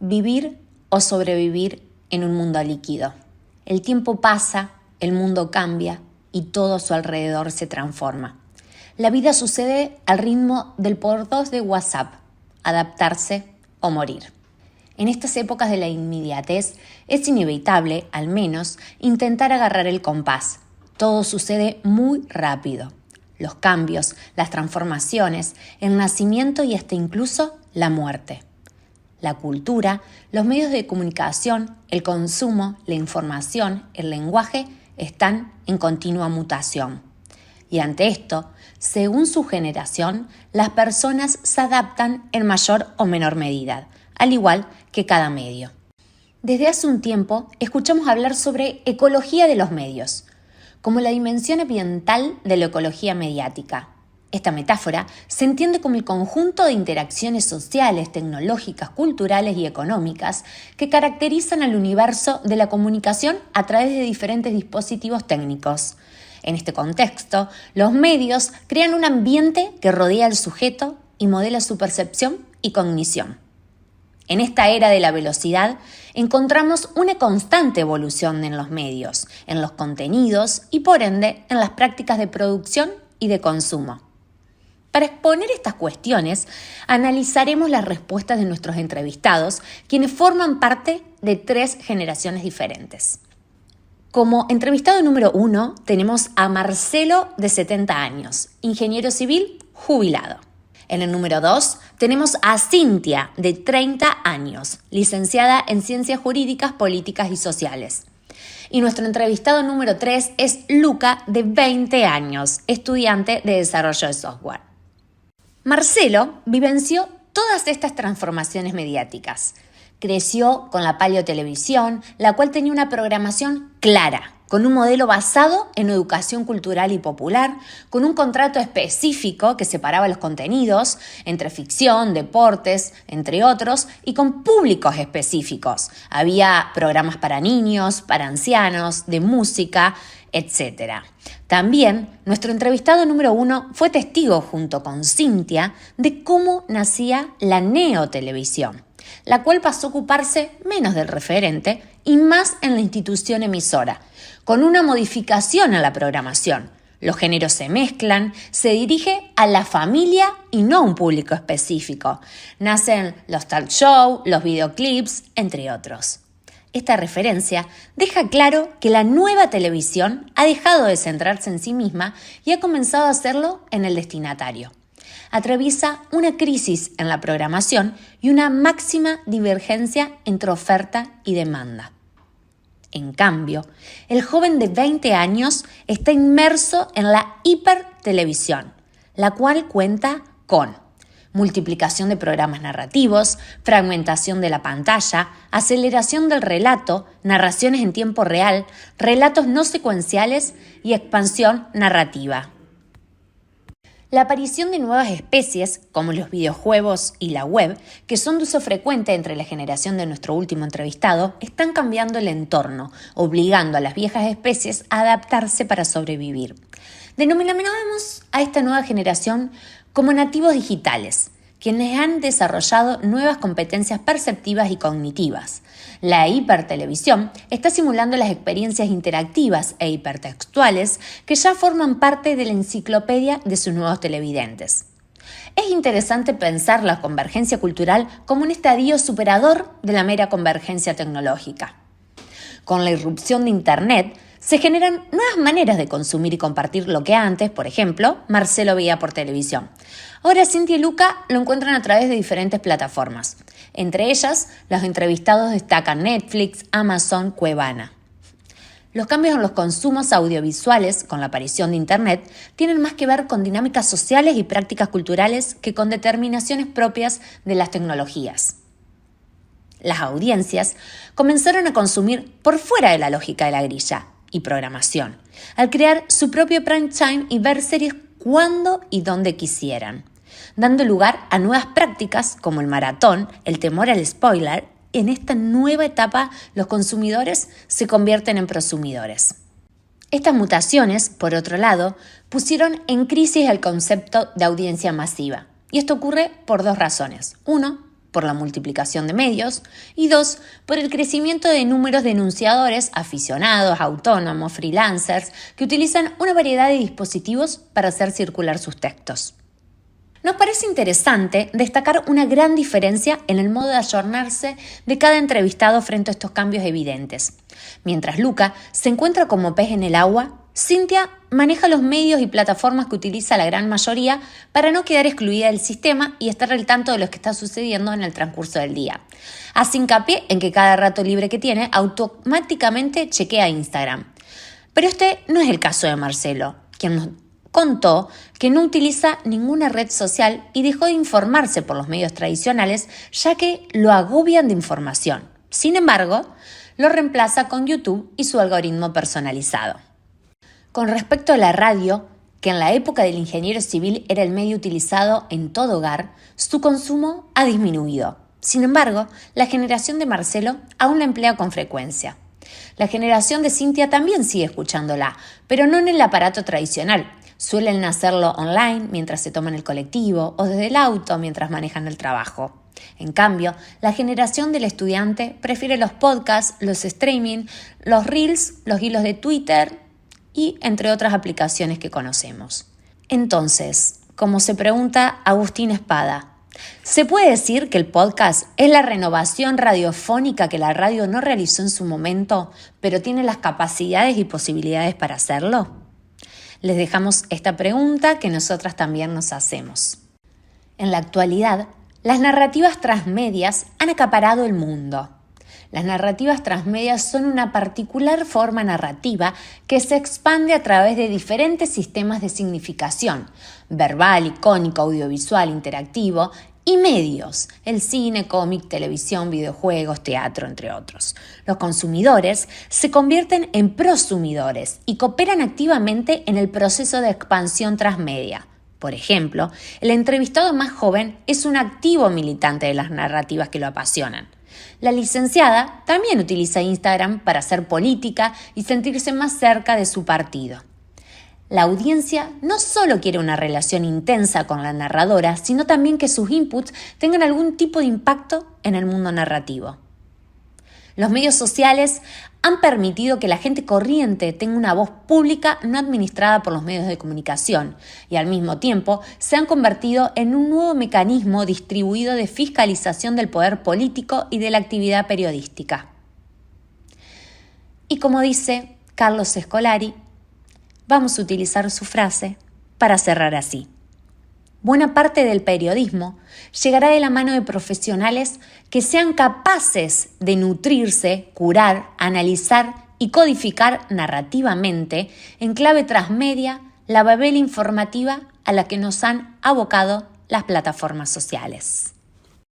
vivir o sobrevivir en un mundo líquido. El tiempo pasa, el mundo cambia y todo a su alrededor se transforma. La vida sucede al ritmo del por dos de WhatsApp, adaptarse o morir. En estas épocas de la inmediatez es inevitable, al menos, intentar agarrar el compás. Todo sucede muy rápido. Los cambios, las transformaciones, el nacimiento y hasta incluso la muerte. La cultura, los medios de comunicación, el consumo, la información, el lenguaje están en continua mutación. Y ante esto, según su generación, las personas se adaptan en mayor o menor medida, al igual que cada medio. Desde hace un tiempo escuchamos hablar sobre ecología de los medios, como la dimensión ambiental de la ecología mediática. Esta metáfora se entiende como el conjunto de interacciones sociales, tecnológicas, culturales y económicas que caracterizan al universo de la comunicación a través de diferentes dispositivos técnicos. En este contexto, los medios crean un ambiente que rodea al sujeto y modela su percepción y cognición. En esta era de la velocidad, encontramos una constante evolución en los medios, en los contenidos y, por ende, en las prácticas de producción y de consumo. Para exponer estas cuestiones, analizaremos las respuestas de nuestros entrevistados, quienes forman parte de 3 generaciones diferentes. Como entrevistado número 1, tenemos a Marcelo, de 70 años, ingeniero civil jubilado. En el número 2 tenemos a Cintia, de 30 años, licenciada en Ciencias Jurídicas, Políticas y Sociales. Y nuestro entrevistado número 3 es Luca, de 20 años, estudiante de Desarrollo de Software. Marcelo vivenció todas estas transformaciones mediáticas. Creció con la paleotelevisión, la cual tenía una programación clara, con un modelo basado en educación cultural y popular, con un contrato específico que separaba los contenidos entre ficción, deportes, entre otros, y con públicos específicos. Había programas para niños, para ancianos, de música, etc. También, nuestro entrevistado número 1 fue testigo, junto con Cintia, de cómo nacía la neotelevisión, la cual pasó a ocuparse menos del referente y más en la institución emisora, con una modificación a la programación. Los géneros se mezclan, se dirige a la familia y no a un público específico. Nacen los talk show, los videoclips, entre otros. Esta referencia deja claro que la nueva televisión ha dejado de centrarse en sí misma y ha comenzado a hacerlo en el destinatario. Atraviesa una crisis en la programación y una máxima divergencia entre oferta y demanda. En cambio, el joven de 20 años está inmerso en la hipertelevisión, la cual cuenta con multiplicación de programas narrativos, fragmentación de la pantalla, aceleración del relato, narraciones en tiempo real, relatos no secuenciales y expansión narrativa. La aparición de nuevas especies, como los videojuegos y la web, que son de uso frecuente entre la generación de nuestro último entrevistado, están cambiando el entorno, obligando a las viejas especies a adaptarse para sobrevivir. Denominamos a esta nueva generación como nativos digitales, quienes han desarrollado nuevas competencias perceptivas y cognitivas. La hipertelevisión está simulando las experiencias interactivas e hipertextuales que ya forman parte de la enciclopedia de sus nuevos televidentes. Es interesante pensar la convergencia cultural como un estadio superador de la mera convergencia tecnológica. Con la irrupción de Internet, se generan nuevas maneras de consumir y compartir lo que antes, por ejemplo, Marcelo veía por televisión. Ahora Cintia y Luca lo encuentran a través de diferentes plataformas. Entre ellas, los entrevistados destacan Netflix, Amazon, Cuevana. Los cambios en los consumos audiovisuales con la aparición de Internet tienen más que ver con dinámicas sociales y prácticas culturales que con determinaciones propias de las tecnologías. Las audiencias comenzaron a consumir por fuera de la lógica de la grilla y programación, al crear su propio prime time y ver series cuando y donde quisieran, dando lugar a nuevas prácticas como el maratón, el temor al spoiler. En esta nueva etapa, los consumidores se convierten en prosumidores. Estas mutaciones, por otro lado, pusieron en crisis el concepto de audiencia masiva. Y esto ocurre por 2 razones. 1, por la multiplicación de medios, y 2, por el crecimiento de números de enunciadores, aficionados, autónomos, freelancers, que utilizan una variedad de dispositivos para hacer circular sus textos. Nos parece interesante destacar una gran diferencia en el modo de ayornarse de cada entrevistado frente a estos cambios evidentes. Mientras Luca se encuentra como pez en el agua, Cynthia maneja los medios y plataformas que utiliza la gran mayoría para no quedar excluida del sistema y estar al tanto de lo que está sucediendo en el transcurso del día. Hace hincapié en que cada rato libre que tiene automáticamente chequea Instagram. Pero este no es el caso de Marcelo, quien nos contó que no utiliza ninguna red social y dejó de informarse por los medios tradicionales, ya que lo agobian de información. Sin embargo, lo reemplaza con YouTube y su algoritmo personalizado. Con respecto a la radio, que en la época del ingeniero civil era el medio utilizado en todo hogar, su consumo ha disminuido. Sin embargo, la generación de Marcelo aún la emplea con frecuencia. La generación de Cynthia también sigue escuchándola, pero no en el aparato tradicional. Suelen hacerlo online mientras se toman el colectivo o desde el auto mientras manejan el trabajo. En cambio, la generación del estudiante prefiere los podcasts, los streaming, los reels, los hilos de Twitter y entre otras aplicaciones que conocemos. Entonces, como se pregunta Agustín Espada, ¿se puede decir que el podcast es la renovación radiofónica que la radio no realizó en su momento, pero tiene las capacidades y posibilidades para hacerlo? Les dejamos esta pregunta que nosotras también nos hacemos. En la actualidad, las narrativas transmedias han acaparado el mundo. Las narrativas transmedias son una particular forma narrativa que se expande a través de diferentes sistemas de significación, verbal, icónico, audiovisual, interactivo y medios, el cine, cómic, televisión, videojuegos, teatro, entre otros. Los consumidores se convierten en prosumidores y cooperan activamente en el proceso de expansión transmedia. Por ejemplo, el entrevistado más joven es un activo militante de las narrativas que lo apasionan. La licenciada también utiliza Instagram para hacer política y sentirse más cerca de su partido. La audiencia no solo quiere una relación intensa con la narradora, sino también que sus inputs tengan algún tipo de impacto en el mundo narrativo. Los medios sociales han permitido que la gente corriente tenga una voz pública no administrada por los medios de comunicación y al mismo tiempo se han convertido en un nuevo mecanismo distribuido de fiscalización del poder político y de la actividad periodística. Y como dice Carlos Scolari, vamos a utilizar su frase para cerrar así. Buena parte del periodismo llegará de la mano de profesionales que sean capaces de nutrirse, curar, analizar y codificar narrativamente en clave transmedia la babel informativa a la que nos han abocado las plataformas sociales.